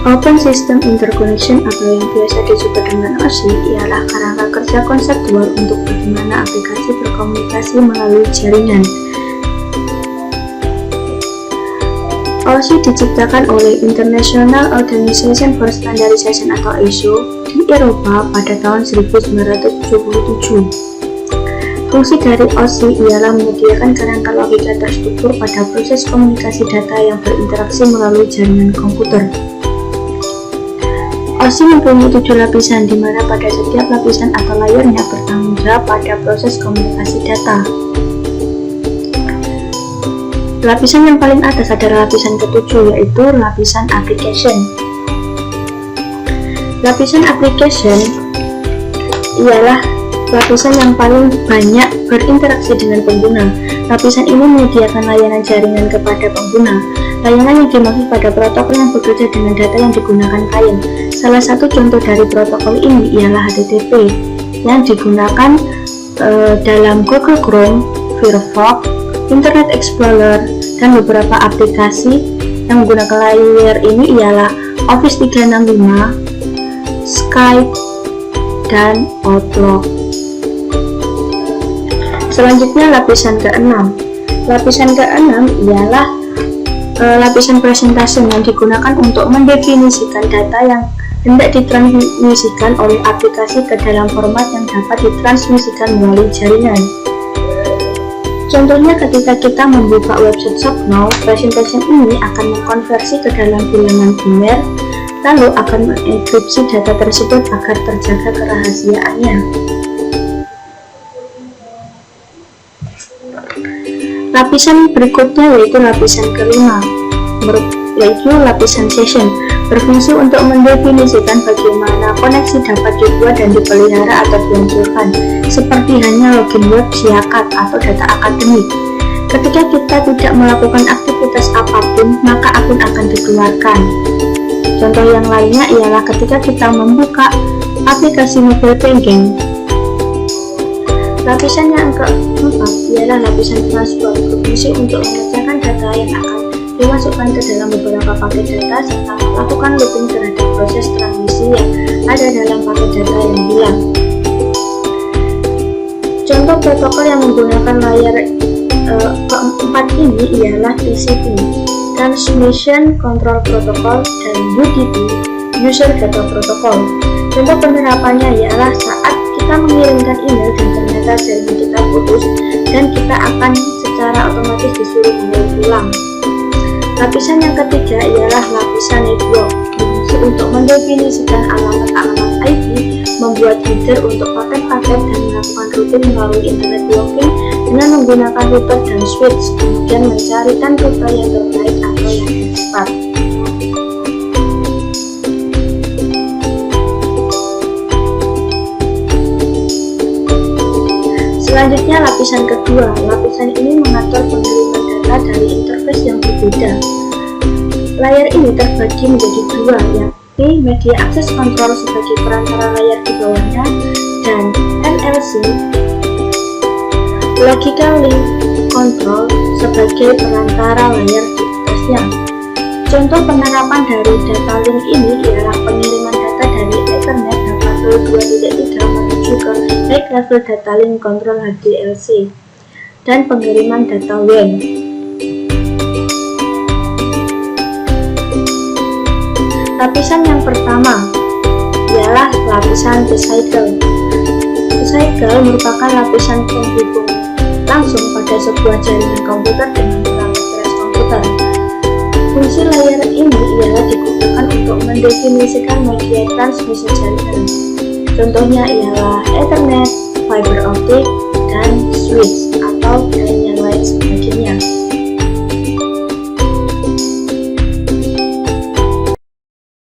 Open System Interconnection atau yang biasa disebut dengan OSI ialah kerangka kerja konseptual untuk bagaimana aplikasi berkomunikasi melalui jaringan. OSI diciptakan oleh International Organization for Standardization atau ISO di Eropa pada tahun 1977. Fungsi dari OSI ialah menyediakan kerangka logika terstruktur pada proses komunikasi data yang berinteraksi melalui jaringan komputer. OSI mempunyai 7 lapisan, di mana pada setiap lapisan atau layernya bertanggung jawab pada proses komunikasi data. Lapisan yang paling atas adalah lapisan ke-7, yaitu lapisan application. Lapisan application ialah lapisan yang paling banyak berinteraksi dengan pengguna. Lapisan ini menyediakan layanan jaringan kepada pengguna. Layanan yang dimaksud pada protokol yang bekerja dengan data yang digunakan klien. Salah satu contoh dari protokol ini ialah HTTP yang digunakan dalam Google Chrome, Firefox, Internet Explorer, dan beberapa aplikasi yang menggunakan layer ini ialah Office 365, Skype, dan Outlook. Selanjutnya lapisan ke-6. Lapisan ke-6 ialah lapisan presentation yang digunakan untuk mendefinisikan data yang hendak ditransmisikan oleh aplikasi ke dalam format yang dapat ditransmisikan melalui jaringan. Contohnya ketika kita membuka website ShopNow, presentation ini akan mengkonversi ke dalam bilangan biner, lalu akan mengenkripsi data tersebut agar terjaga kerahasiaannya. Lapisan berikutnya yaitu lapisan ke-5, yaitu lapisan session, berfungsi untuk mendefinisikan bagaimana koneksi dapat dibuat dan dipelihara atau dihancurkan, seperti hanya login web, siakat, atau data akademik. Ketika kita tidak melakukan aktivitas apapun, maka akun akan dikeluarkan. Contoh yang lainnya ialah ketika kita membuka aplikasi mobile banking. Lapisan yang keempat ialah lapisan transport, berfungsi untuk mengerjakan data yang akan dimasukkan ke dalam beberapa paket data serta melakukan looping terhadap proses transmisi yang ada dalam paket data yang hilang. Contoh protokol yang menggunakan layar keempat ini ialah TCP, Transmission Control Protocol, dan UDP, User Data Protocol. Contoh penerapannya ialah saat kita mengirimkan email dan ternyata jaringan kita putus, dan kita akan secara otomatis disuruh mengulang. Lapisan yang ketiga ialah lapisan network, berfungsi untuk mendefinisikan alamat-alamat IP, membuat header untuk paket-paket, dan melakukan routing melalui internet blocking dengan menggunakan router dan switch, kemudian mencarikan rute yang terbaik atau yang tercepat. Selanjutnya lapisan kedua. Lapisan ini mengatur pengiriman data dari interface yang berbeda. Layar ini terbagi menjadi dua, yakni Media Access Control sebagai perantara layar di bawahnya dan MLC, Logical Link Control, sebagai perantara layar di atasnya. Contoh penerapan dari data link ini ialah pengiriman data dari Ethernet level 2.3 menuju ke High Level Data Link Control HDLC, dan pengiriman data WAN. Lapisan yang pertama ialah lapisan Recycle. Recycle merupakan lapisan penghubung langsung pada sebuah jaringan komputer dengan parameter komputer. Fungsi layar ini ialah digunakan untuk mendefinisikan media transmisi jaringan. Contohnya ialah Ethernet, fiber optic, dan switch, atau dan yang lain sebagainya.